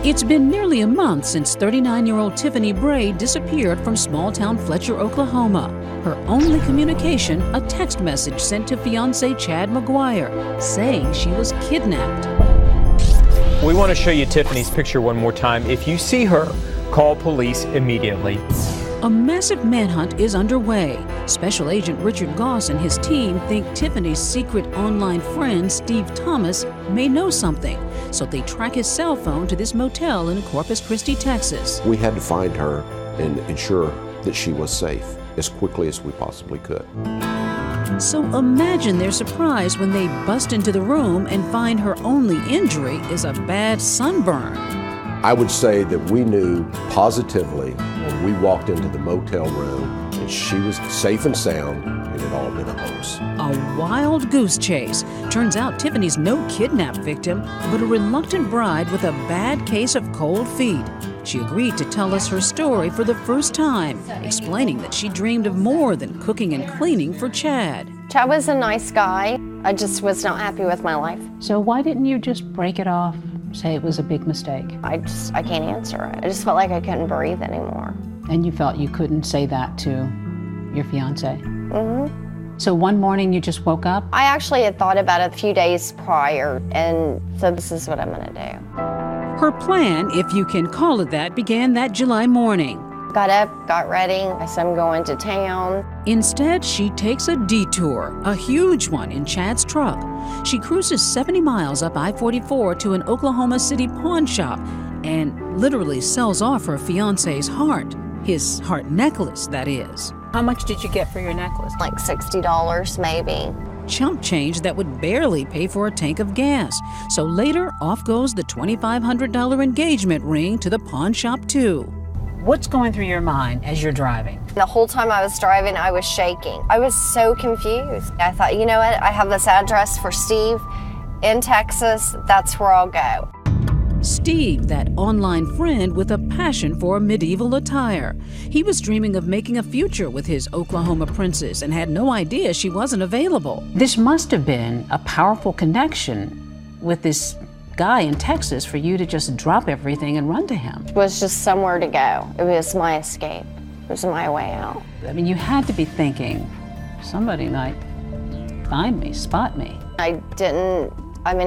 It's been nearly a month since 39-year-old Tiffany Bray disappeared from small-town Fletcher, Oklahoma. Her only communication, a text message sent to fiancé Chad McGuire, saying she was kidnapped. We want to show you Tiffany's picture one more time. If you see her, call police immediately. A massive manhunt is underway. Special Agent Richard Goss and his team think Tiffany's secret online friend, Steve Thomas, may know something, so they track his cell phone to this motel in Corpus Christi, Texas. We had to find her and ensure that she was safe as quickly as we possibly could. So imagine their surprise when they bust into the room and find her only injury is a bad sunburn. I would say that we knew positively when we walked into the motel room that she was safe and sound and it had all been a hoax. A wild goose chase. Turns out Tiffany's no kidnap victim, but a reluctant bride with a bad case of cold feet. She agreed to tell us her story for the first time, explaining that she dreamed of more than cooking and cleaning for Chad. Chad was a nice guy. I just was not happy with my life. So why didn't you just break it off, say it was a big mistake? I can't answer it. I just felt like I couldn't breathe anymore. And you felt you couldn't say that to your fiancé? Mm-hmm. So one morning you just woke up? I actually had thought about it a few days prior, and so this is what I'm gonna do. Her plan, if you can call it that, began that July morning. Got up, got ready. I said I'm going to town. Instead, she takes a detour, a huge one, in Chad's truck. She cruises 70 miles up I-44 to an Oklahoma City pawn shop and literally sells off her fiancé's heart. His heart necklace, that is. How much did you get for your necklace? Like $60 maybe. Chump change that would barely pay for a tank of gas. So later, off goes the $2,500 engagement ring to the pawn shop too. What's going through your mind as you're driving? The whole time I was driving, I was shaking. I was so confused. I thought, you know what? I have this address for Steve in Texas. That's where I'll go. Steve, that online friend with a passion for medieval attire. He was dreaming of making a future with his Oklahoma princess and had no idea she wasn't available. This must have been a powerful connection with this guy in Texas for you to just drop everything and run to him. It was just somewhere to go. It was my escape. It was my way out. I mean, you had to be thinking, somebody might find me, spot me.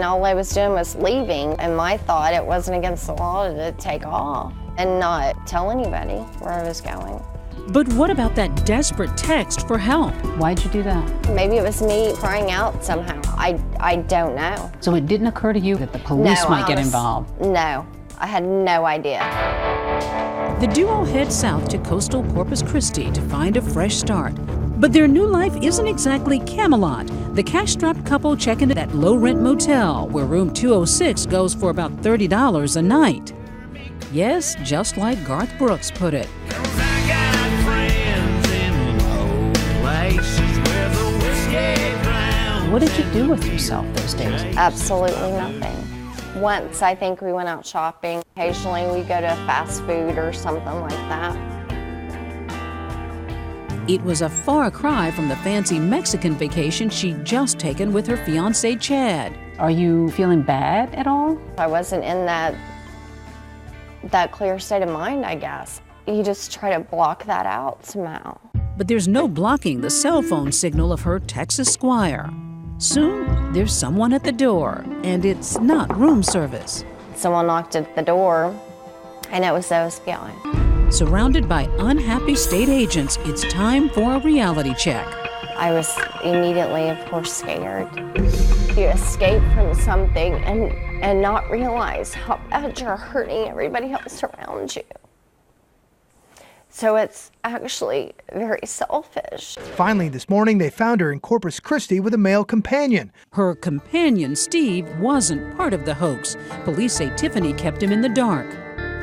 All I was doing was leaving, and my thought it wasn't against the law to take off and not tell anybody where I was going. But what about that desperate text for help? Why'd you do that? Maybe it was me crying out somehow. I don't know. So it didn't occur to you that the police might get involved? No, I had no idea. The duo heads south to coastal Corpus Christi to find a fresh start. But their new life isn't exactly Camelot. The cash-strapped couple check into that low-rent motel where room 206 goes for about $30 a night. Yes, just like Garth Brooks put it. What did you do with yourself those days? Absolutely nothing. Once, I think we went out shopping. Occasionally, we go to fast food or something like that. It was a far cry from the fancy Mexican vacation she'd just taken with her fiancé Chad. Are you feeling bad at all? I wasn't in that clear state of mind, I guess. You just try to block that out somehow. But there's no blocking the cell phone signal of her Texas squire. Soon, there's someone at the door, and it's not room service. Someone knocked at the door, and it was the FBI. Surrounded by unhappy state agents, it's time for a reality check. I was immediately, of course, scared. You escape from something and not realize how bad you're hurting everybody else around you. So it's actually very selfish. Finally, this morning, they found her in Corpus Christi with a male companion. Her companion, Steve, wasn't part of the hoax. Police say Tiffany kept him in the dark.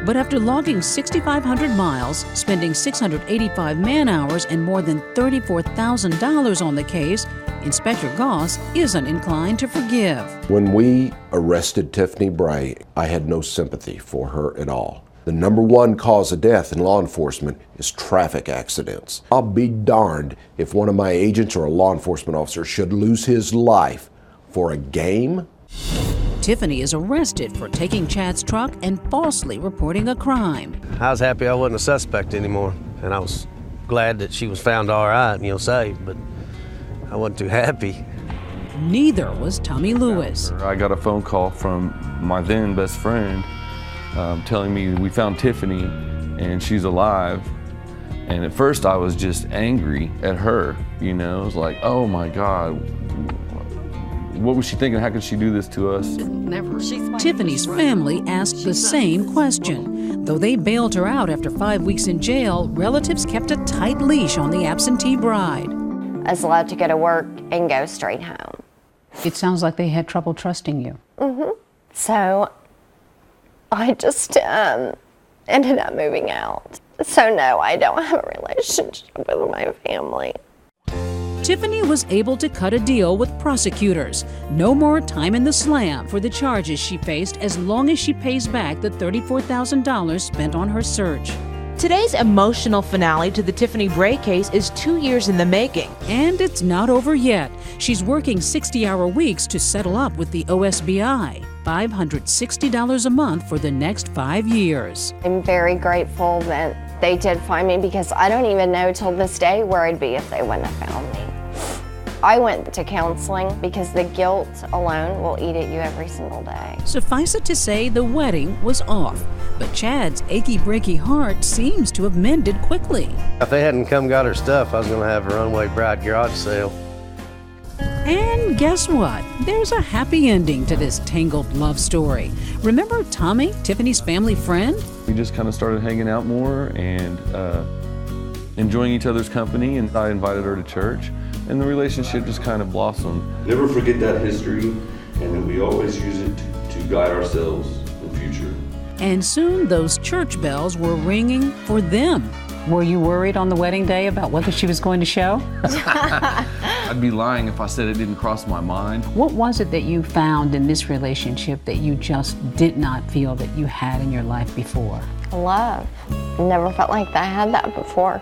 But after logging 6,500 miles, spending 685 man-hours, and more than $34,000 on the case, Inspector Goss isn't inclined to forgive. When we arrested Tiffany Bray, I had no sympathy for her at all. The number one cause of death in law enforcement is traffic accidents. I'll be darned if one of my agents or a law enforcement officer should lose his life for a game. Tiffany is arrested for taking Chad's truck and falsely reporting a crime. I was happy I wasn't a suspect anymore, and I was glad that she was found all right, saved, but I wasn't too happy. Neither was Tommy Lewis. I got a phone call from my then best friend telling me we found Tiffany and she's alive. And at first I was just angry at her, It was like, oh my God, what was she thinking? How could she do this to us? Tiffany's family asked the same question. Though they bailed her out after 5 weeks in jail, relatives kept a tight leash on the absentee bride. I was allowed to go to work and go straight home. It sounds like they had trouble trusting you. So I just ended up moving out. So no, I don't have a relationship with my family. Tiffany was able to cut a deal with prosecutors. No more time in the slam for the charges she faced as long as she pays back the $34,000 spent on her search. Today's emotional finale to the Tiffany Bray case is 2 years in the making. And it's not over yet. She's working 60-hour weeks to settle up with the OSBI. $560 a month for the next 5 years. I'm very grateful that they did find me, because I don't even know till this day where I'd be if they wouldn't have found me. I went to counseling because the guilt alone will eat at you every single day. Suffice it to say, the wedding was off, but Chad's achy-breaky heart seems to have mended quickly. If they hadn't come got her stuff, I was going to have a runaway bride garage sale. And guess what? There's a happy ending to this tangled love story. Remember Tommy, Tiffany's family friend? We just kind of started hanging out more and enjoying each other's company, and I invited her to church, and the relationship just kind of blossomed. Never forget that history, and that we always use it to guide ourselves in the future. And soon those church bells were ringing for them. Were you worried on the wedding day about whether she was going to show? I'd be lying if I said it didn't cross my mind. What was it that you found in this relationship that you just did not feel that you had in your life before? Love. Never felt like I had that before.